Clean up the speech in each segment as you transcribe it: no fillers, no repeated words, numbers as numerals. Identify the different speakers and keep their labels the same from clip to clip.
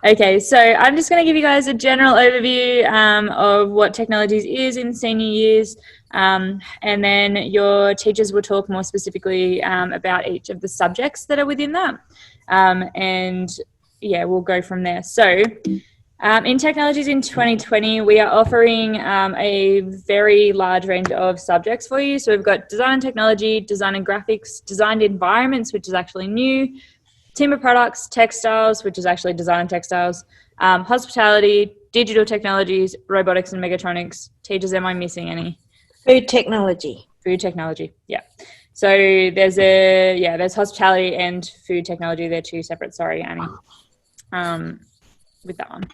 Speaker 1: Okay, so I'm just going to give you guys a general overview of what Technologies is in senior years, and then your teachers will talk more specifically about each of the subjects that are within that. And yeah, we'll go from there. So in Technologies in 2020, we are offering a very large range of subjects for you. So we've got Design and Technology, Design and Graphics, Designed Environments, which is actually new, Timber Products, Textiles, which is actually Design and Textiles, Hospitality, Digital Technologies, Robotics and Mechatronics. Teachers, am I missing any?
Speaker 2: Food Technology.
Speaker 1: Food Technology, yeah. So there's Hospitality and Food Technology. They're two separate. Sorry, Annie. With that one.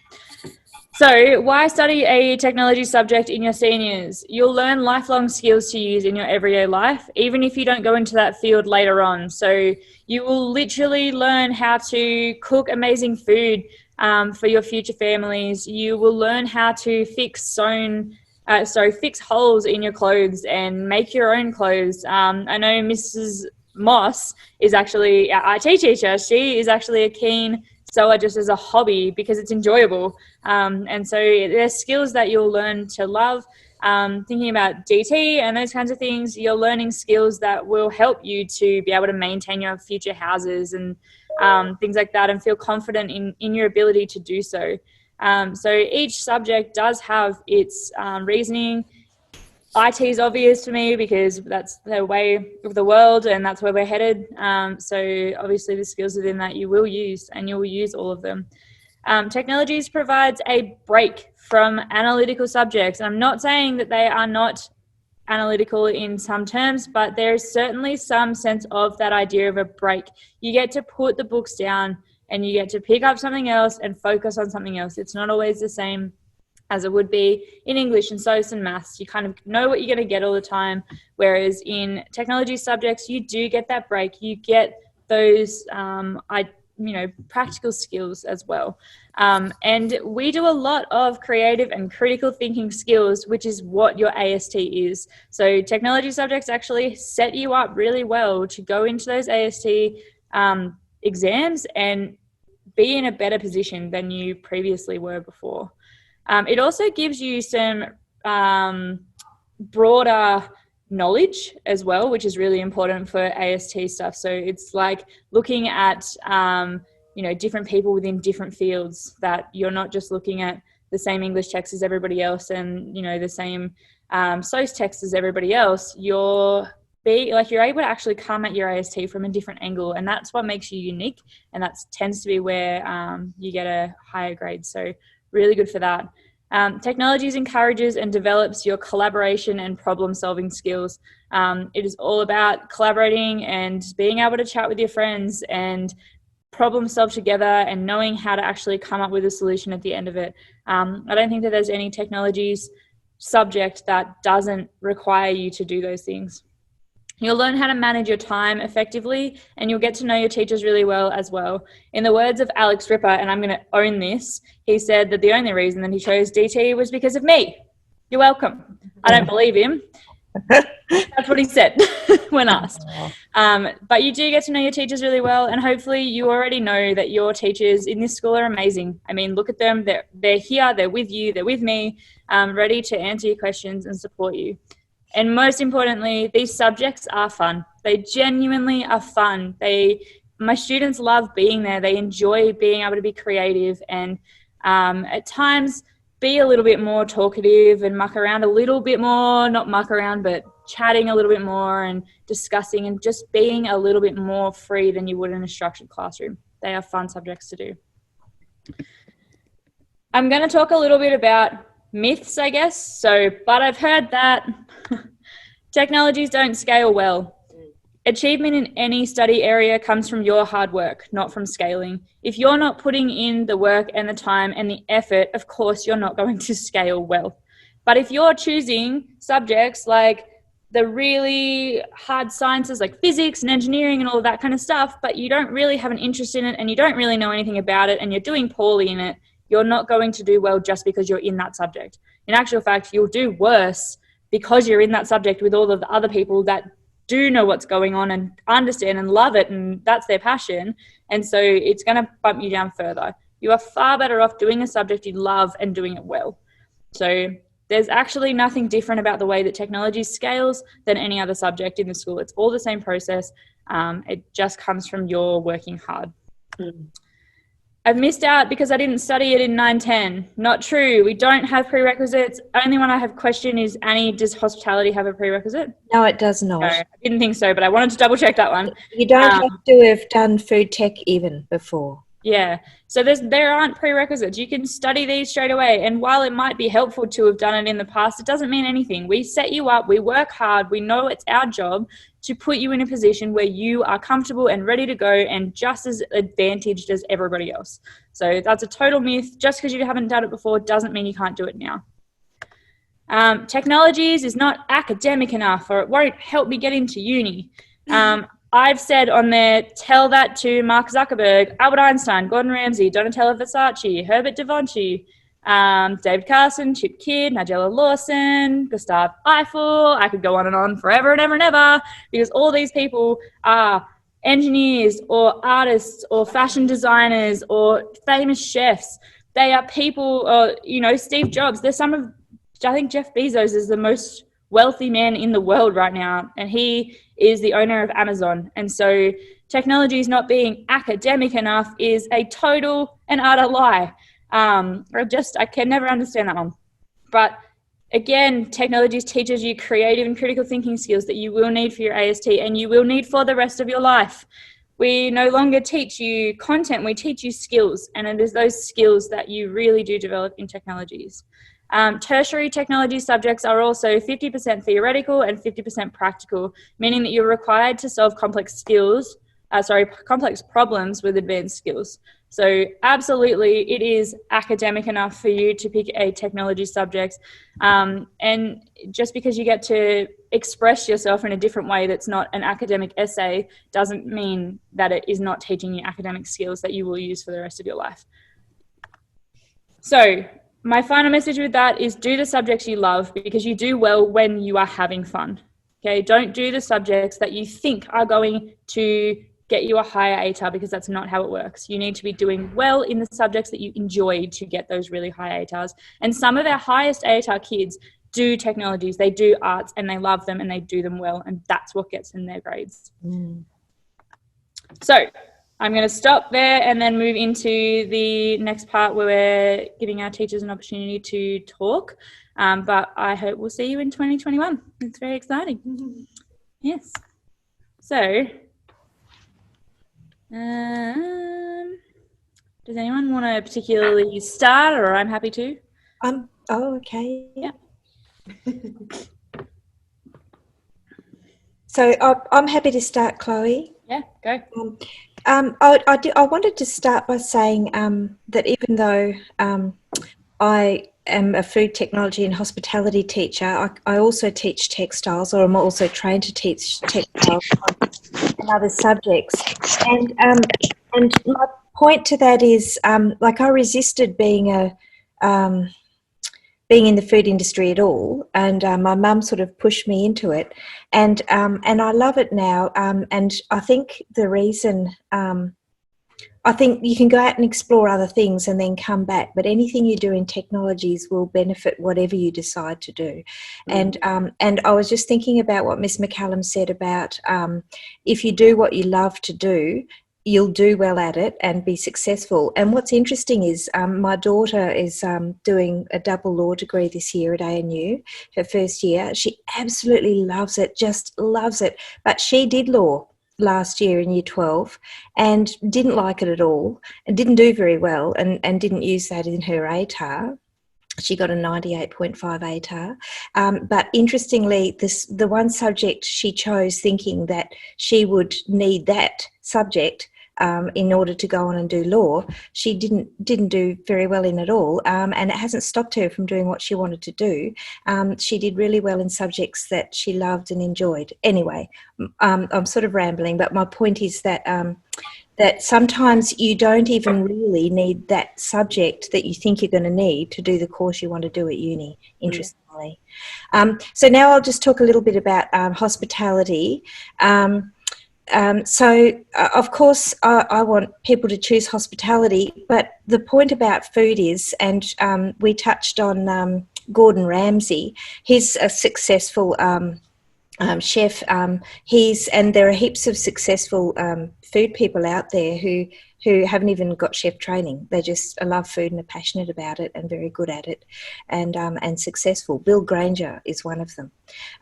Speaker 1: So why study a technology subject in your seniors? You'll learn lifelong skills to use in your everyday life, even if you don't go into that field later on. So you will literally learn how to cook amazing food for your future families. You will learn how to fix holes in your clothes and make your own clothes. I know Mrs. Moss is actually our IT teacher. She is actually a keen sewer just as a hobby because it's enjoyable. And so there's skills that you'll learn to love. Thinking about DT and those kinds of things, you're learning skills that will help you to be able to maintain your future houses and things like that, and feel confident in your ability to do so. So each subject does have its reasoning. IT is obvious to me because that's the way of the world and that's where we're headed. So obviously the skills within that you will use, and you will use all of them. Technologies provides a break from analytical subjects. I'm not saying that they are not analytical in some terms, but there's certainly some sense of that idea of a break. You get to put the books down and you get to pick up something else and focus on something else. It's not always the same as it would be in English and social and maths. You kind of know what you're going to get all the time, whereas in technology subjects, you do get that break. You get those, practical skills as well. And we do a lot of creative and critical thinking skills, which is what your AST is. So technology subjects actually set you up really well to go into those AST exams and be in a better position than you previously were before. It also gives you some broader knowledge as well, which is really important for AST stuff. So it's like looking at, different people within different fields, that you're not just looking at the same English text as everybody else and, the same SOS text as everybody else. You're able to actually come at your AST from a different angle, and that's what makes you unique, and that tends to be where you get a higher grade. So really good for that. Technologies encourages and develops your collaboration and problem solving skills. It is all about collaborating and being able to chat with your friends and problem solve together and knowing how to actually come up with a solution at the end of it. I don't think that there's any technologies subject that doesn't require you to do those things. You'll learn how to manage your time effectively, and you'll get to know your teachers really well as well. In the words of Alex Ripper, and I'm going to own this, he said that the only reason that he chose DT was because of me. You're welcome. I don't believe him. That's what he said when asked. But you do get to know your teachers really well, and hopefully you already know that your teachers in this school are amazing. I mean, look at them. They're here. They're with you. They're with me, ready to answer your questions and support you. And most importantly, these subjects are fun. They genuinely are fun. My students love being there. They enjoy being able to be creative and at times be a little bit more talkative and muck around a little bit more, not muck around, but chatting a little bit more and discussing and just being a little bit more free than you would in a structured classroom. They are fun subjects to do. I'm going to talk a little bit about myths, I guess. But I've heard that technologies don't scale well. Achievement in any study area comes from your hard work, not from scaling. If you're not putting in the work and the time and the effort, of course you're not going to scale well. But if you're choosing subjects like the really hard sciences like physics and engineering and all of that kind of stuff, but you don't really have an interest in it and you don't really know anything about it and you're doing poorly in it, you're not going to do well just because you're in that subject. In actual fact, you'll do worse because you're in that subject with all of the other people that do know what's going on and understand and love it, and that's their passion. And so it's going to bump you down further. You are far better off doing a subject you love and doing it well. So there's actually nothing different about the way that technology scales than any other subject in the school. It's all the same process. It just comes from your working hard. I've missed out because I didn't study it in 9-10. Not true. We don't have prerequisites. Only one I have question is, Annie, does hospitality have a prerequisite?
Speaker 2: No, it does not.
Speaker 1: No, I didn't think so, but I wanted to double check that one.
Speaker 2: You don't have to have done food tech even before.
Speaker 1: Yeah. So there aren't prerequisites. You can study these straight away. And while it might be helpful to have done it in the past, it doesn't mean anything. We set you up. We work hard. We know it's our job to put you in a position where you are comfortable and ready to go and just as advantaged as everybody else. So that's a total myth. Just because you haven't done it before doesn't mean you can't do it now. Technologies is not academic enough, or it won't help me get into uni. I've said on there, tell that to Mark Zuckerberg, Albert Einstein, Gordon Ramsay, Donatella Versace, Herbert Devonshire, David Carson, Chip Kidd, Nigella Lawson, Gustav Eiffel. I could go on and on forever and ever and ever, because all these people are engineers or artists or fashion designers or famous chefs. They are people, or, Steve Jobs. I think Jeff Bezos is the most wealthy man in the world right now, and he is the owner of Amazon. And so technology not being academic enough is a total and utter lie. I can never understand that one. But again, technology teaches you creative and critical thinking skills that you will need for your AST and you will need for the rest of your life. We no longer teach you content, we teach you skills, and it is those skills that you really do develop in technologies. Tertiary technology subjects are also 50% theoretical and 50% practical, meaning that you're required to solve complex problems with advanced skills. So absolutely, it is academic enough for you to pick a technology subject. And just because you get to express yourself in a different way that's not an academic essay doesn't mean that it is not teaching you academic skills that you will use for the rest of your life. So my final message with that is do the subjects you love, because you do well when you are having fun. Okay, don't do the subjects that you think are going to get you a higher ATAR, because that's not how it works. You need to be doing well in the subjects that you enjoy to get those really high ATARs. And some of our highest ATAR kids do technologies, they do arts, and they love them and they do them well, and that's what gets them their grades. So I'm going to stop there and then move into the next part where we're giving our teachers an opportunity to talk. But I hope we'll see you in 2021. It's very exciting. Yes. So, does anyone want to particularly start, or I'm happy to?
Speaker 2: Okay.
Speaker 1: Yeah.
Speaker 2: So I'm happy to start, Chloe.
Speaker 1: Yeah, go.
Speaker 2: I wanted to start by saying that even though I am a food technology and hospitality teacher, I also teach textiles, or I'm also trained to teach textiles and other subjects. And my point to that is, I resisted being in the food industry at all, and my mum sort of pushed me into it, and I love it now. And I think the reason, I think you can go out and explore other things and then come back, but anything you do in technologies will benefit whatever you decide to do. And I was just thinking about what Miss McCallum said about if you do what you love to do, you'll do well at it and be successful. And what's interesting is my daughter is doing a double law degree this year at ANU, her first year. She absolutely loves it, just loves it. But she did law last year in year 12 and didn't like it at all and didn't do very well and didn't use that in her ATAR. She got a 98.5 ATAR. But interestingly, the one subject she chose thinking that she would need that subject in order to go on and do law, she didn't do very well in at all, and it hasn't stopped her from doing what she wanted to do. She did really well in subjects that she loved and enjoyed. Anyway, I'm sort of rambling, but my point is that that sometimes you don't even really need that subject that you think you're going to need to do the course you want to do at uni, interestingly. So now I'll just talk a little bit about hospitality. Of course, I want people to choose hospitality, but the point about food is, and we touched on Gordon Ramsay. He's a successful chef. And there are heaps of successful food people out there who haven't even got chef training. They just love food and are passionate about it and very good at it, and successful. Bill Granger is one of them,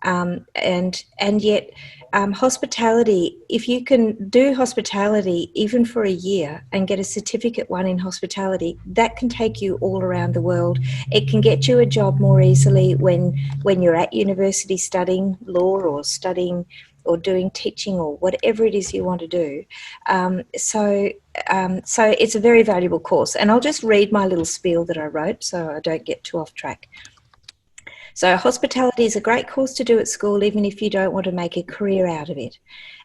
Speaker 2: and yet hospitality. If you can do hospitality even for a year and get a certificate one in hospitality, that can take you all around the world. It can get you a job more easily when you're at university studying law or studying or doing teaching or whatever it is you want to do. So it's a very valuable course. And I'll just read my little spiel that I wrote so I don't get too off track. So hospitality is a great course to do at school, even if you don't want to make a career out of it.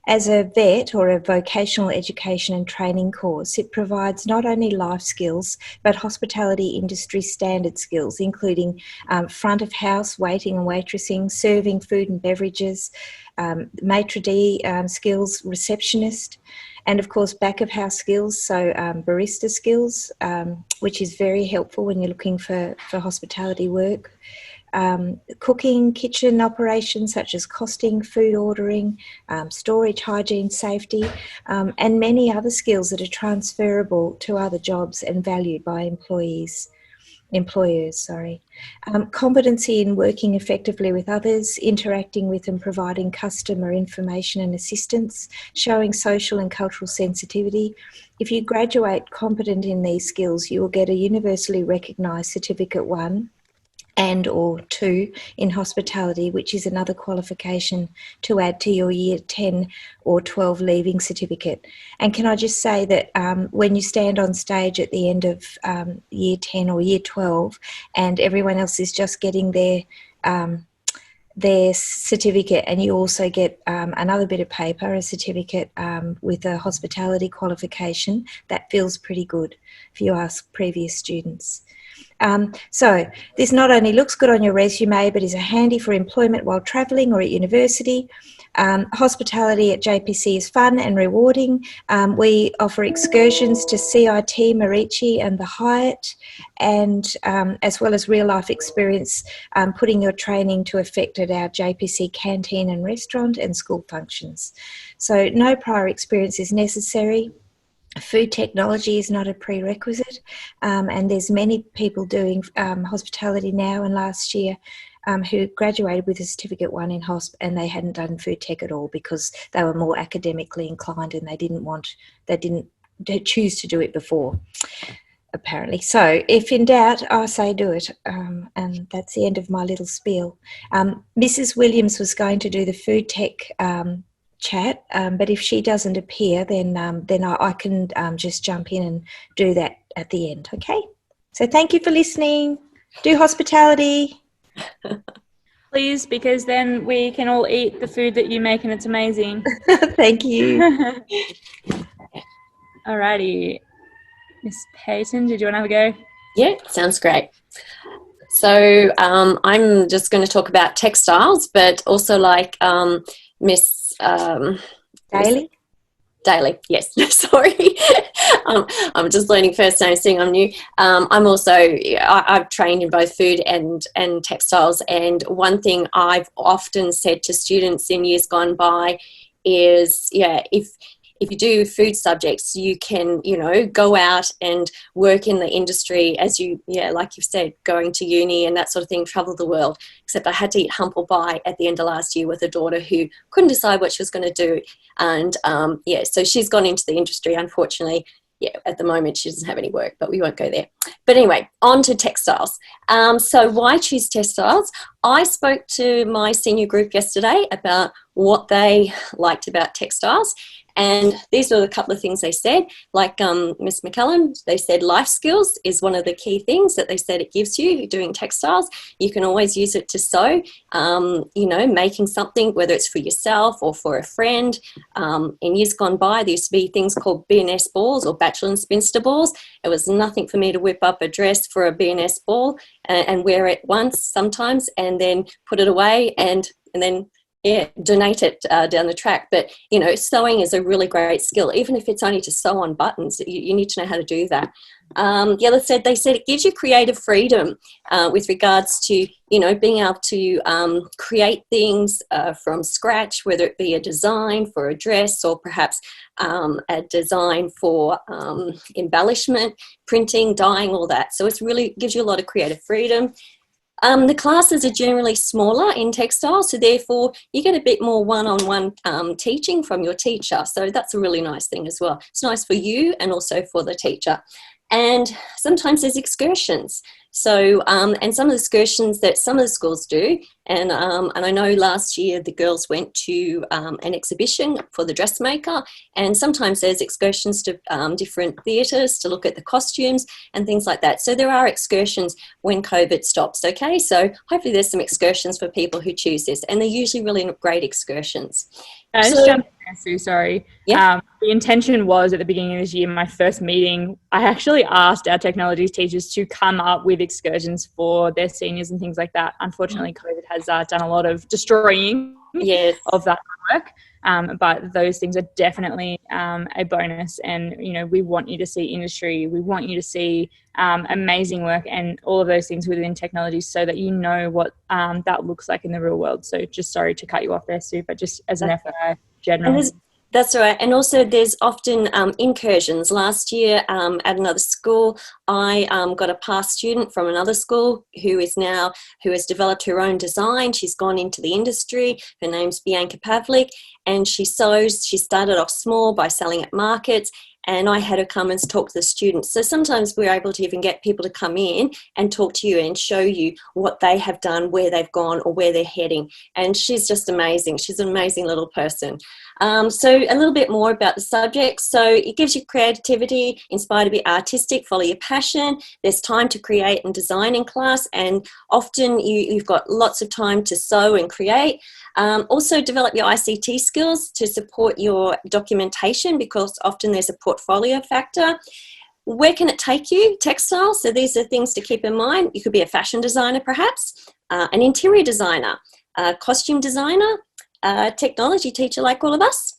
Speaker 2: As a VET, or a vocational education and training course, it provides not only life skills, but hospitality industry standard skills, including front of house, waiting and waitressing, serving food and beverages, maitre d' skills, receptionist, and of course back of house skills, so barista skills, which is very helpful when you're looking for hospitality work. Cooking, kitchen operations such as costing, food ordering, storage, hygiene, safety, and many other skills that are transferable to other jobs and valued by employers. Competency in working effectively with others, interacting with and providing customer information and assistance, showing social and cultural sensitivity. If you graduate competent in these skills, you will get a universally recognised Certificate 1 and or 2 in hospitality, which is another qualification to add to your year 10 or 12 leaving certificate. And can I just say that when you stand on stage at the end of year 10 or year 12 and everyone else is just getting their certificate, and you also get another bit of paper, a certificate with a hospitality qualification, that feels pretty good if you ask previous students. So this not only looks good on your resume, but is handy for employment while travelling or at university. Hospitality at JPC is fun and rewarding. We offer excursions to CIT, Marici and the Hyatt, and as well as real life experience, putting your training to effect at our JPC canteen and restaurant and school functions. So no prior experience is necessary. Food technology is not a prerequisite, and there's many people doing hospitality now and last year who graduated with a Certificate 1 in hosp, and they hadn't done food tech at all because they were more academically inclined and they didn't choose to do it before, apparently. So if in doubt, I say do it, and that's the end of my little spiel. Mrs. Williams was going to do the food tech chat, but if she doesn't appear, then I can just jump in and do that at the end. Okay, so thank you for listening. Do hospitality,
Speaker 1: please, because then we can all eat the food that you make and it's amazing.
Speaker 2: Thank you.
Speaker 1: Alrighty, Miss Payton, did you want to have a go?
Speaker 3: Yeah, sounds great. So I'm just going to talk about textiles, but also like Miss Daly, yes. Sorry. I'm just learning first name, seeing I'm new. I've trained in both food and textiles, and one thing I've often said to students in years gone by is, if you do food subjects, you can, go out and work in the industry as like you've said, going to uni and that sort of thing, travel the world. Except I had to eat humble pie at the end of last year with a daughter who couldn't decide what she was going to do. And so she's gone into the industry, unfortunately. At the moment she doesn't have any work, but we won't go there. But anyway, on to textiles. So why choose textiles? I spoke to my senior group yesterday about what they liked about textiles. And these are a couple of things they said, like Miss McCallum, they said life skills is one of the key things that they said it gives you doing textiles. You can always use it to sew, making something, whether it's for yourself or for a friend. In years gone by, there used to be things called B&S balls or Bachelor and Spinster balls. It was nothing for me to whip up a dress for a B&S ball and wear it once sometimes and then put it away and then donate it down the track. But, you know, sewing is a really great skill. Even if it's only to sew on buttons, you need to know how to do that. The other said, they said it gives you creative freedom with regards to, you know, being able to create things from scratch, whether it be a design for a dress or perhaps a design for embellishment, printing, dyeing, all that. So it's really gives you a lot of creative freedom. The classes are generally smaller in textiles, so therefore you get a bit more one-on-one teaching from your teacher. So that's a really nice thing as well. It's nice for you and also for the teacher. And sometimes there's excursions. So, and some of the excursions that some of the schools do, and I know last year the girls went to an exhibition for the dressmaker, and sometimes there's excursions to different theatres to look at the costumes and things like that. So there are excursions when COVID stops, okay? So hopefully there's some excursions for people who choose this, and they're usually really great excursions.
Speaker 1: I just jumped in there, Sue, sorry.
Speaker 3: Yeah.
Speaker 1: The intention was at the beginning of this year, my first meeting, I actually asked our technology teachers to come up with excursions for their seniors and things like that. Unfortunately, COVID has done a lot of destroying of that work. But those things are definitely a bonus. And, you know, we want you to see industry. We want you to see amazing work and all of those things within technology so that you know what that looks like in the real world. So just sorry to cut you off there, Sue, but just as an FYI general.
Speaker 3: That's right. And also there's often incursions. Last year at another school, I got a past student from another school who has developed her own design. She's gone into the industry. Her name's Bianca Pavlik, and she sews. She started off small by selling at markets, and I had her come and talk to the students. So sometimes we're able to even get people to come in and talk to you and show you what they have done, where they've gone or where they're heading. And she's just amazing. She's an amazing little person. So a little bit more about the subject. So it gives you creativity, inspired to be artistic, follow your passion. There's time to create and design in class, and often you've got lots of time to sew and create. Also develop your ICT skills to support your documentation, because often there's a portfolio factor. Where can it take you? Textiles. So these are things to keep in mind. You could be a fashion designer, perhaps, an interior designer, a costume designer, a technology teacher like all of us,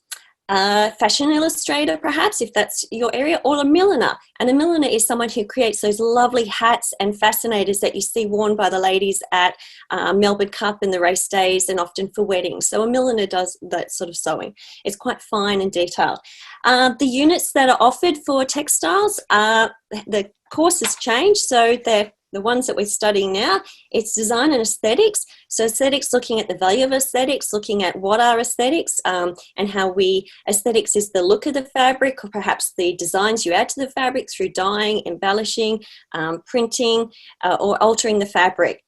Speaker 3: a fashion illustrator, perhaps, if that's your area, or a milliner. And a milliner is someone who creates those lovely hats and fascinators that you see worn by the ladies at Melbourne Cup and the race days, and often for weddings. So a milliner does that sort of sewing. It's quite fine and detailed. The units that are offered for textiles, the course has changed, so they're the ones that we're studying now, it's design and aesthetics. So aesthetics, looking at the value of aesthetics, looking at what are aesthetics, and how aesthetics is the look of the fabric, or perhaps the designs you add to the fabric through dyeing, embellishing, printing, or altering the fabric.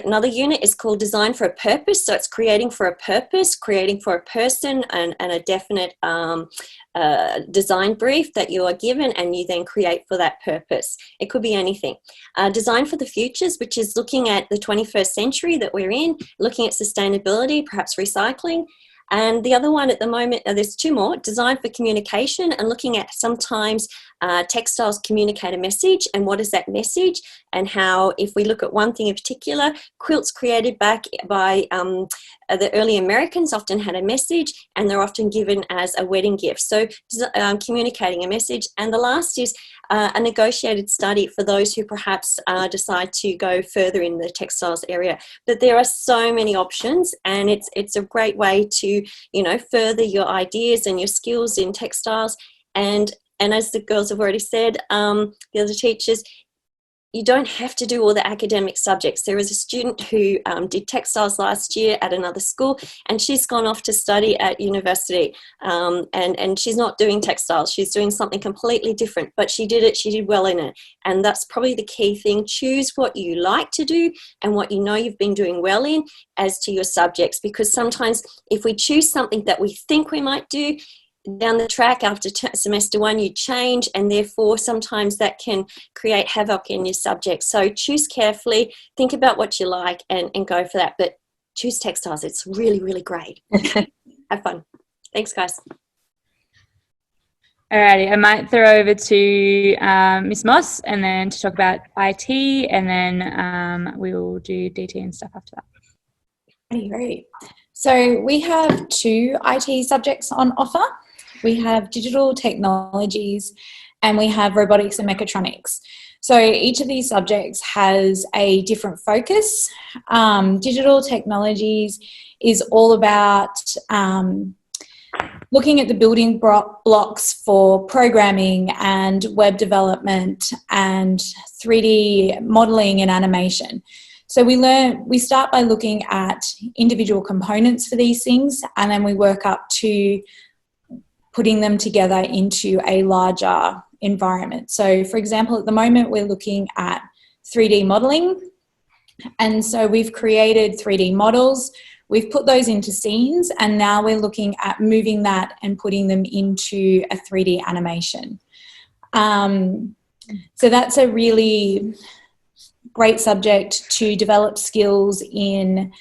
Speaker 3: Another unit is called Design for a Purpose. So it's creating for a purpose, creating for a person, and a definite design brief that you are given, and you then create for that purpose. It could be anything. Design for the Futures, which is looking at the 21st century that we're in, looking at sustainability, perhaps recycling. And the other one at the moment, there's two more, Design for Communication, and looking at sometimes textiles communicate a message, and what is that message, and how, if we look at one thing in particular, quilts created back by the early Americans often had a message, and they're often given as a wedding gift. So communicating a message. And the last is a negotiated study for those who perhaps decide to go further in the textiles area. But there are so many options, and it's a great way to, you know, further your ideas and your skills in textiles. And as the girls have already said, the other teachers, you don't have to do all the academic subjects. There was a student who did textiles last year at another school, and she's gone off to study at university, and she's not doing textiles. She's doing something completely different, but she did it. She did well in it. And that's probably the key thing. Choose what you like to do and what you know you've been doing well in as to your subjects, because sometimes if we choose something that we think we might do, down the track after semester one you change, and therefore sometimes that can create havoc in your subject. So choose carefully, think about what you like, and go for that. But choose textiles. It's really, really great. Have fun. Thanks, guys.
Speaker 1: Alrighty, I might throw over to Miss Moss, and then to talk about IT, and then we'll do DT and stuff after that.
Speaker 4: Great. So we have 2 IT subjects on offer. We have digital technologies and we have robotics and mechatronics. So each of these subjects has a different focus. Digital technologies is all about looking at the building blocks for programming and web development and 3D modeling and animation. So we start by looking at individual components for these things, and then we work up to putting them together into a larger environment. So for example, at the moment we're looking at 3D modeling, and so we've created 3D models, we've put those into scenes, and now we're looking at moving that and putting them into a 3D animation. So that's a really great subject to develop skills in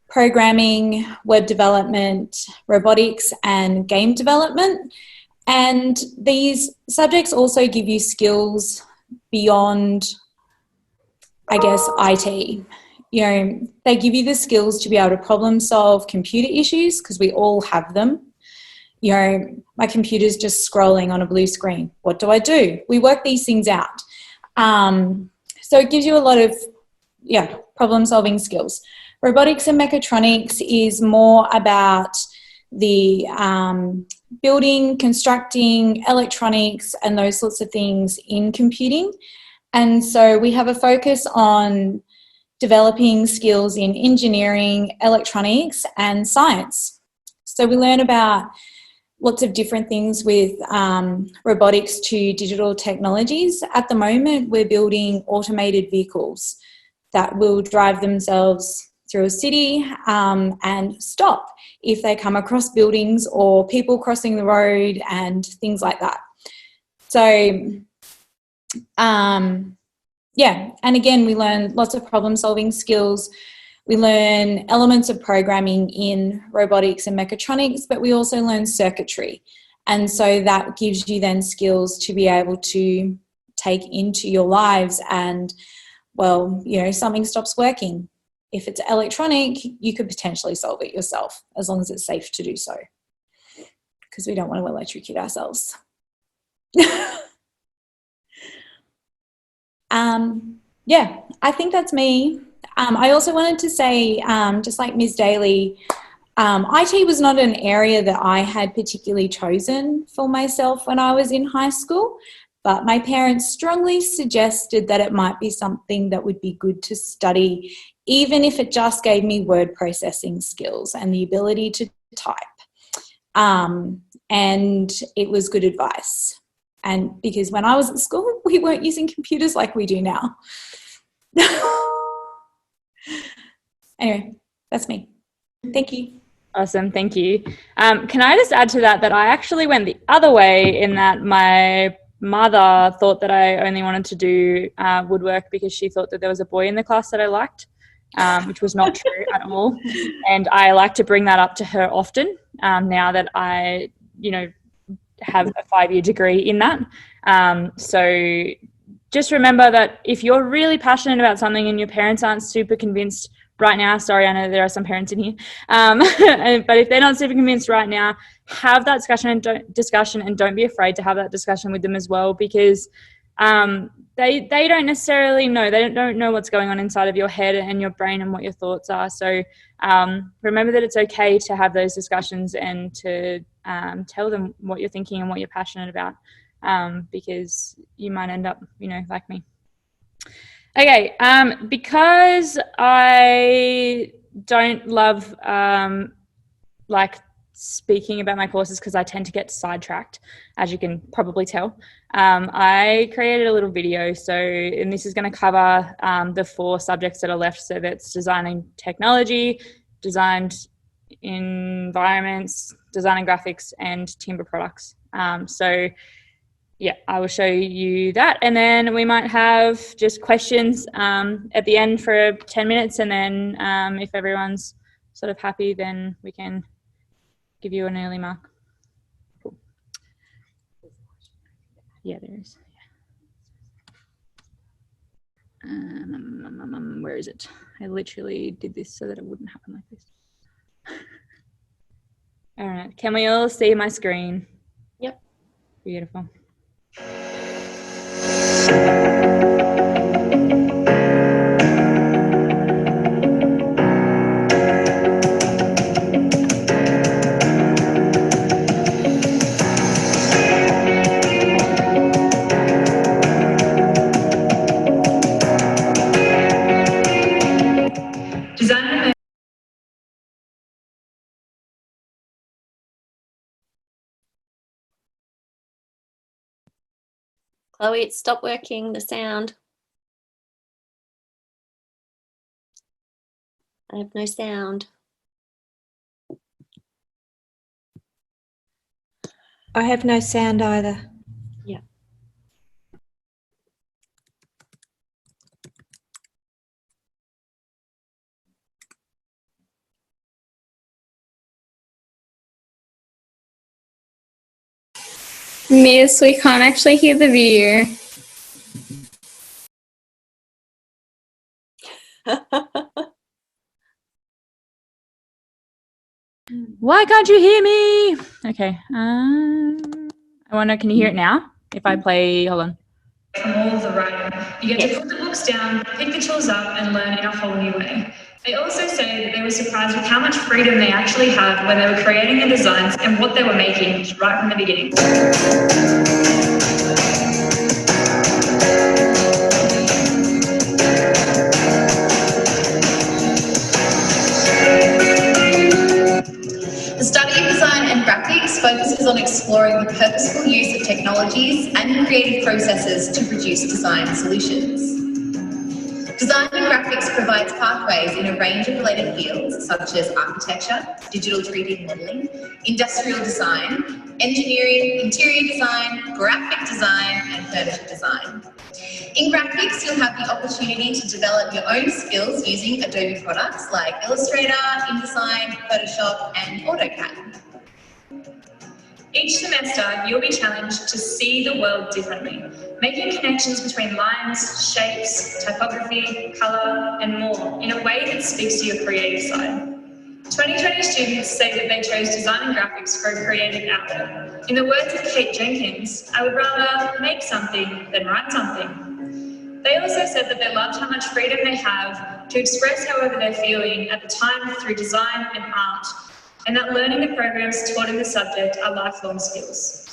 Speaker 4: programming, web development, robotics, and game development. And these subjects also give you skills beyond, I guess, IT. You know, they give you the skills to be able to problem solve computer issues, because we all have them. You know, my computer's just scrolling on a blue screen. What do I do? We work these things out. So it gives you a lot of, problem solving skills. Robotics and mechatronics is more about the building, constructing, electronics, and those sorts of things in computing. And so we have a focus on developing skills in engineering, electronics, and science. So we learn about lots of different things with robotics to digital technologies. At the moment, we're building automated vehicles that will drive themselves through a city and stop if they come across buildings or people crossing the road and things like that. So, and again, we learn lots of problem-solving skills. We learn elements of programming in robotics and mechatronics, but we also learn circuitry. And so that gives you then skills to be able to take into your lives and, well, you know, something stops working. If it's electronic, you could potentially solve it yourself, as long as it's safe to do so, because we don't want to electrocute ourselves. I think that's me. I also wanted to say, just like Ms. Daly, IT was not an area that I had particularly chosen for myself when I was in high school, but my parents strongly suggested that it might be something that would be good to study, even if it just gave me word processing skills and the ability to type. And it was good advice. And because when I was at school, we weren't using computers like we do now. Anyway, that's me. Thank you.
Speaker 1: Awesome, thank you. Can I just add to that I actually went the other way, in that my mother thought that I only wanted to do woodwork because she thought that there was a boy in the class that I liked, which was not true at all. And I like to bring that up to her often, now that I, have a 5-year degree in that. So just remember that if you're really passionate about something and your parents aren't super convinced right now, sorry, I know there are some parents in here, but if they're not super convinced right now, have that discussion and don't be afraid to have that discussion with them as well, because they don't necessarily know. They don't know what's going on inside of your head and your brain and what your thoughts are. So remember that it's okay to have those discussions and to tell them what you're thinking and what you're passionate about, because you might end up, like me. Okay, because I don't love speaking about my courses, because I tend to get sidetracked, as you can probably tell. I created a little video, and this is going to cover the 4 subjects that are left. So that's designing technology, designed environments, designing graphics, and timber products. I will show you that, and then we might have just questions at the end for 10 minutes, and then if everyone's sort of happy, then we can give you an early mark. Cool. Yeah, there is. Where is it? I literally did this so that it wouldn't happen like this. All right. Can we all see my screen?
Speaker 3: Yep.
Speaker 1: Beautiful. Design.
Speaker 3: Chloe, it stopped working, the sound. I have no sound.
Speaker 2: I have no sound either.
Speaker 3: Yeah.
Speaker 5: Miss, we can't actually hear the video.
Speaker 1: Why can't you hear me? Okay. I wonder, can you hear it now? If I play, hold on. From all of the writing, you get to put the books down, pick the tools up, and learn in a whole new way. They also say that they were surprised with how much freedom they actually had when they were creating the designs and what they were making right from the beginning.
Speaker 6: The study of design and graphics focuses on exploring the purposeful use of technologies and creative processes to produce design solutions. Design and graphics provides pathways in a range of related fields such as architecture, digital 3D modelling, industrial design, engineering, interior design, graphic design, and furniture design. In graphics, you'll have the opportunity to develop your own skills using Adobe products like Illustrator, InDesign, Photoshop, and AutoCAD. Each semester, you'll be challenged to see the world differently, making connections between lines, shapes, typography, colour, and more in a way that speaks to your creative side. 2020 students say that they chose design and graphics for a creative outlet. In the words of Kate Jenkins, I would rather make something than write something. They also said that they loved how much freedom they have to express however they're feeling at the time through design and art, and that learning the programs taught in the subject are lifelong skills.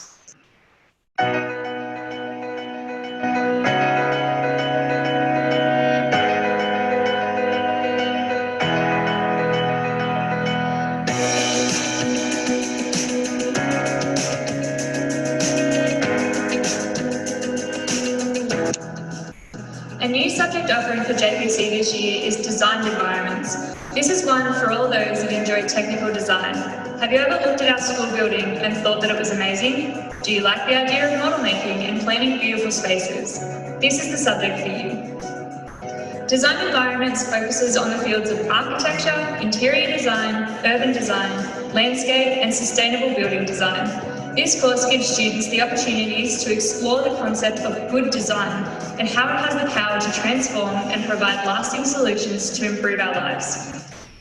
Speaker 6: A new subject offering for JPC this year is designed environments. This is one for all those that enjoy technical design. Have you ever looked at our school building and thought that it was amazing? Do you like the idea of model making and planning beautiful spaces? This is the subject for you. Design environments focuses on the fields of architecture, interior design, urban design, landscape, and sustainable building design. This course gives students the opportunities to explore the concept of good design and how it has the power to transform and provide lasting solutions to improve our lives.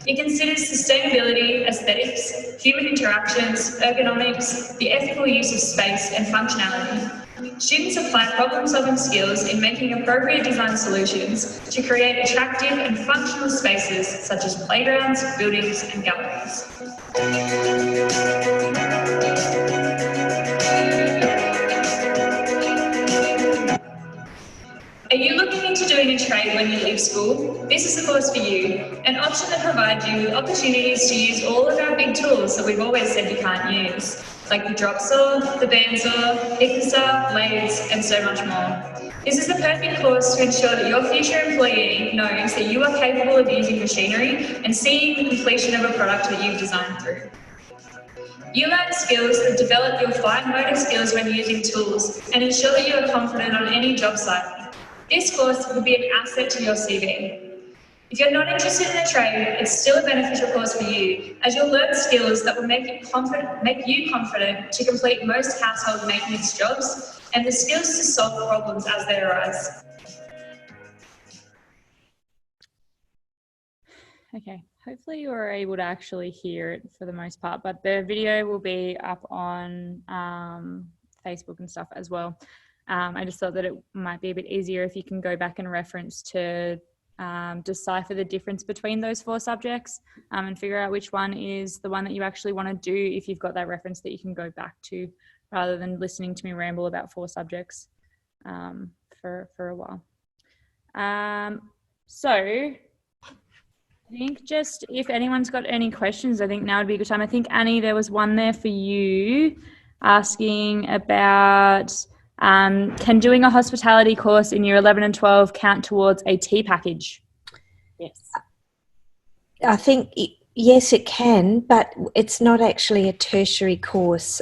Speaker 6: It considers sustainability, aesthetics, human interactions, ergonomics, the ethical use of space and functionality. Students apply problem-solving skills in making appropriate design solutions to create attractive and functional spaces such as playgrounds, buildings, and galleries. Are you looking into doing a trade when you leave school? This is the course for you, an option that provides you with opportunities to use all of our big tools that we've always said you can't use, like the drop saw, the bandsaw, picksaw, lathes, and so much more. This is the perfect course to ensure that your future employee knows that you are capable of using machinery and seeing the completion of a product that you've designed through. You learn skills that develop your fine motor skills when using tools and ensure that you are confident on any job site. This course will be an asset to your CV. If you're not interested in a trade, it's still a beneficial course for you, as you'll learn skills that will make you confident to complete most household maintenance jobs and the skills to solve problems as they arise.
Speaker 1: Okay, hopefully you were able to actually hear it for the most part, but the video will be up on Facebook and stuff as well. I just thought that it might be a bit easier if you can go back and reference to decipher the difference between those 4 subjects and figure out which one is the one that you actually want to do if you've got that reference that you can go back to, rather than listening to me ramble about 4 subjects for a while. So I think just if anyone's got any questions, I think now would be a good time. I think, Annie, there was one there for you asking about can doing a hospitality course in year 11 and 12 count towards a T package?
Speaker 3: Yes.
Speaker 2: I think, yes, it can, but it's not actually a tertiary course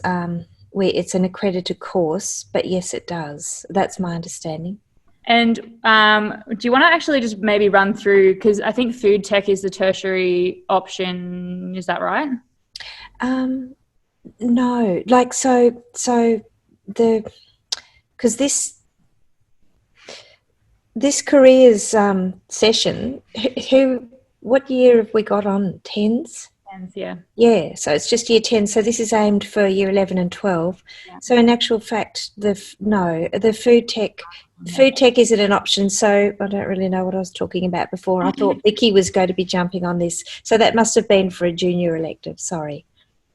Speaker 2: where it's an accredited course, but yes, it does. That's my understanding.
Speaker 1: And do you want to actually just maybe run through, because I think food tech is the tertiary option, is that right?
Speaker 2: No, like because this careers session, what year have we got on? 10s?
Speaker 1: 10s, yeah.
Speaker 2: Yeah, so it's just year 10. So this is aimed for year 11 and 12. Yeah. So in actual fact, the food tech isn't an option. So I don't really know what I was talking about before. I thought Vicky was going to be jumping on this. So that must have been for a junior elective, sorry.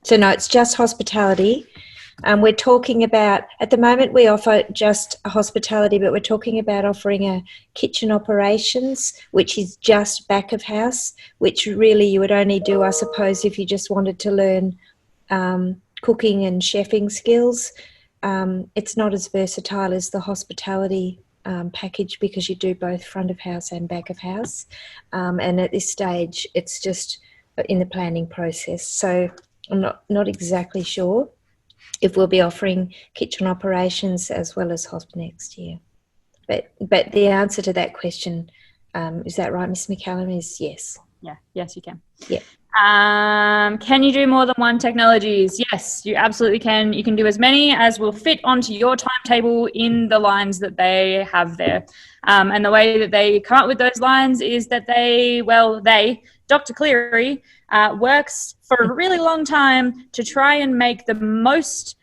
Speaker 2: So no, it's just hospitality. We're talking about, at the moment we offer just a hospitality, but we're talking about offering a kitchen operations, which is just back of house, which really you would only do, I suppose, if you just wanted to learn cooking and chefing skills. It's not as versatile as the hospitality package, because you do both front of house and back of house. And at this stage, it's just in the planning process. So I'm not exactly sure if we'll be offering kitchen operations as well as hosp next year. But the answer to that question, is that right, Ms. McCallum, is yes.
Speaker 1: Yeah, yes, you can.
Speaker 2: Yeah.
Speaker 1: Can you do more than one technologies? Yes, you absolutely can. You can do as many as will fit onto your timetable in the lines that they have there. And the way that they come up with those lines is that Dr. Cleary, works for a really long time to try and make the most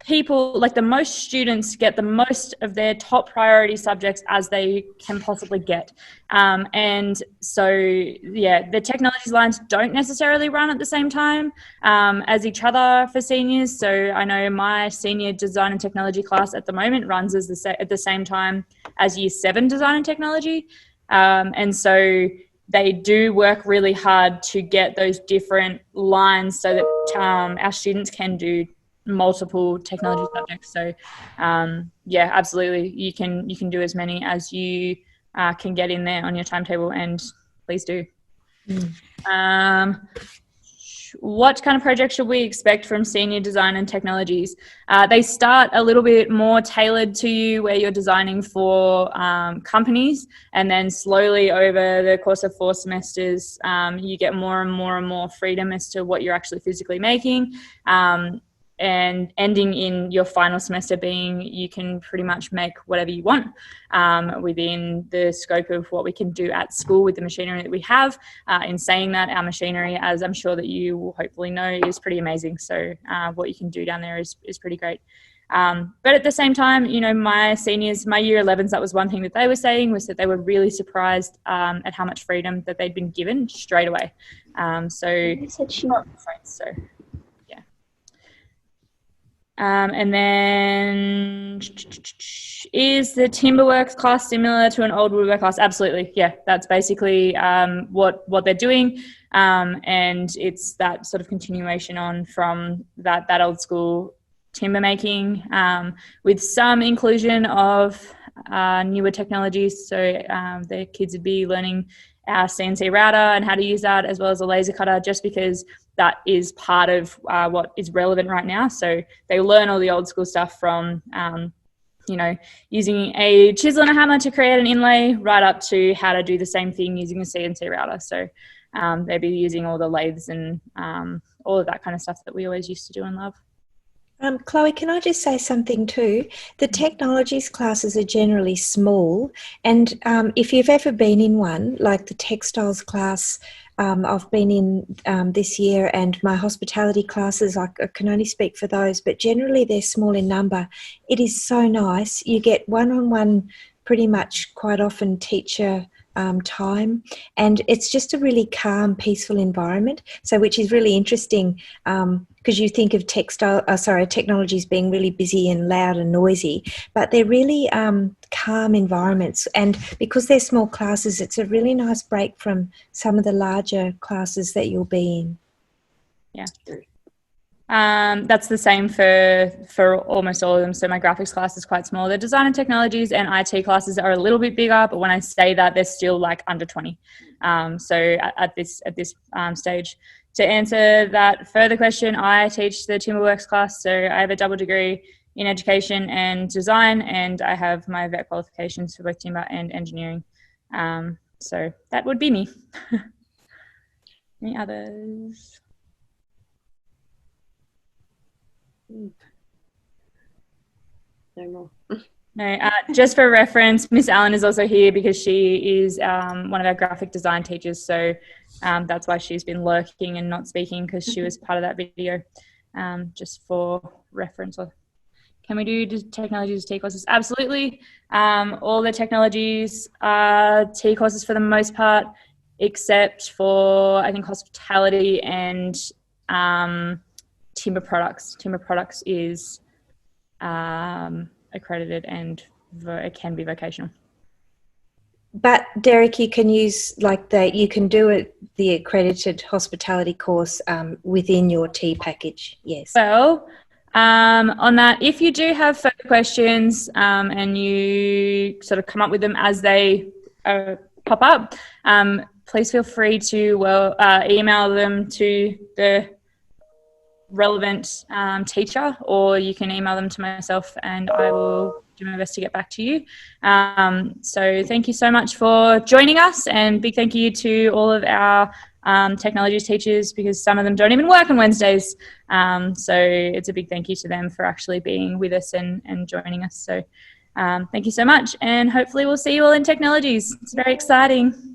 Speaker 1: people, like the most students, get the most of their top priority subjects as they can possibly get. And so, yeah, the technologies lines don't necessarily run at the same time as each other for seniors. So I know my senior design and technology class at the moment runs at the same time as year 7 design and technology. And so they do work really hard to get those different lines so that our students can do multiple technology subjects. So yeah, absolutely, you can do as many as you can get in there on your timetable, and please do. What kind of projects should we expect from senior design and technologies? They start a little bit more tailored to you, where you're designing for companies, and then slowly over the course of 4 semesters you get more and more freedom as to what you're actually physically making, and ending in your final semester being you can pretty much make whatever you want within the scope of what we can do at school with the machinery that we have. In saying that, our machinery, as I'm sure that you will hopefully know, is pretty amazing. So what you can do down there is pretty great. But at the same time, you know, my seniors, my year 11s, that was one thing that they were saying, was that they were really surprised at how much freedom that they'd been given straight away. And then, is the Timberworks class similar to an old woodwork class? Absolutely, yeah. That's basically what they're doing, and it's that sort of continuation on from that old school timber making, with some inclusion of newer technologies. So the kids would be learning our CNC router and how to use that, as well as a laser cutter, just because that is part of what is relevant right now. So they learn all the old school stuff from, you know, using a chisel and a hammer to create an inlay, right up to how to do the same thing using a CNC router. So they'd be using all the lathes and all of that kind of stuff that we always used to do and love.
Speaker 2: Chloe, can I just say something too? The technologies classes are generally small, and if you've ever been in one, like the textiles class, I've been in this year, and my hospitality classes, I can only speak for those, but generally they're small in number. It is so nice. You get one-on-one, pretty much quite often teacher time, and it's just a really calm, peaceful environment. So, which is really interesting, because you think of technologies being really busy and loud and noisy, but they're really calm environments. And because they're small classes, it's a really nice break from some of the larger classes that you'll be in.
Speaker 1: Yeah. That's the same for almost all of them. So my graphics class is quite small. The design and technologies and IT classes are a little bit bigger, but when I say that, they're still like under 20. So at this stage, to answer that further question, I teach the Timberworks class. So I have a double degree in education and design, and I have my vet qualifications for both timber and engineering. So that would be me. Any others?
Speaker 3: No more.
Speaker 1: No, just for reference, Miss Allen is also here because she is one of our graphic design teachers. So that's why she's been lurking and not speaking, because she was part of that video. Just for reference. Can we do technologies T courses? Absolutely. All the technologies are T courses for the most part, except for, I think, hospitality and timber products. Timber products is accredited, and it can be vocational.
Speaker 2: But Derek, you can use you can do the accredited hospitality course within your T package. Yes.
Speaker 1: Well, on that, if you do have further questions and you sort of come up with them as they pop up, please feel free to email them to the relevant teacher, or you can email them to myself and I will do my best to get back to you. So thank you so much for joining us, and big thank you to all of our technologies teachers, because some of them don't even work on Wednesdays. So it's a big thank you to them for actually being with us and joining us. So thank you so much, and hopefully we'll see you all in technologies. It's very exciting.